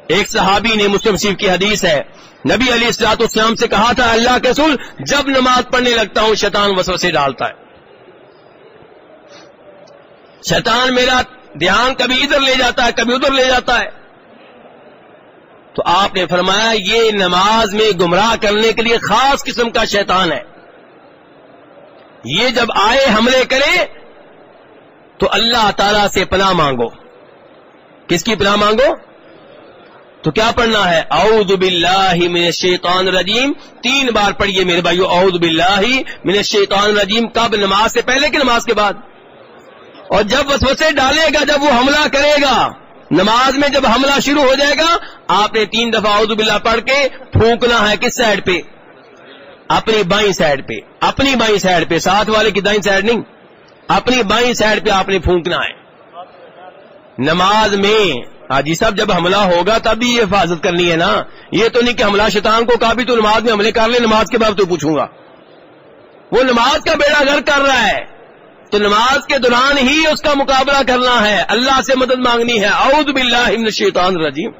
ایک صحابی نے مسلم شریف کی حدیث ہے نبی علیہ الصلوۃ والسلام سے کہا تھا اللہ کے رسول جب نماز پڑھنے لگتا ہوں شیطان وسوسے ڈالتا ہے، شیطان میرا دھیان کبھی ادھر لے جاتا ہے کبھی ادھر لے جاتا ہے. تو آپ نے فرمایا یہ نماز میں گمراہ کرنے کے لیے خاص قسم کا شیطان ہے، یہ جب آئے حملے کرے تو اللہ تعالی سے پناہ مانگو. کس کی پناہ مانگو؟ تو کیا پڑھنا ہے؟ اعوذ باللہ من الشیطان الرجیم 3 بار پڑھیے میرے بھائیو، اعوذ باللہ من الشیطان الرجیم. کب؟ نماز سے پہلے کہ نماز کے بعد؟ اور جب وسوسے ڈالے گا، جب وہ حملہ کرے گا نماز میں، جب حملہ شروع ہو جائے گا آپ نے 3 دفعہ اعوذ باللہ پڑھ کے پھونکنا ہے. کس سائڈ پہ؟ اپنی بائیں سائڈ پہ، اپنی بائیں سائڈ پہ، ساتھ والے کی دائیں سائڈ نہیں، اپنی بائیں سائڈ پہ آپ نے پھونکنا ہے نماز میں. حاجی صاحب جب حملہ ہوگا تب بھی یہ حفاظت کرنی ہے نا، یہ تو نہیں کہ حملہ شیطان کو کہا بھی تو نماز میں حملے کر لے، نماز کے بعد تو پوچھوں گا. وہ نماز کا بیڑا غرق کر رہا ہے تو نماز کے دوران ہی اس کا مقابلہ کرنا ہے، اللہ سے مدد مانگنی ہے. اعوذ باللہ من الشیطان الرجیم.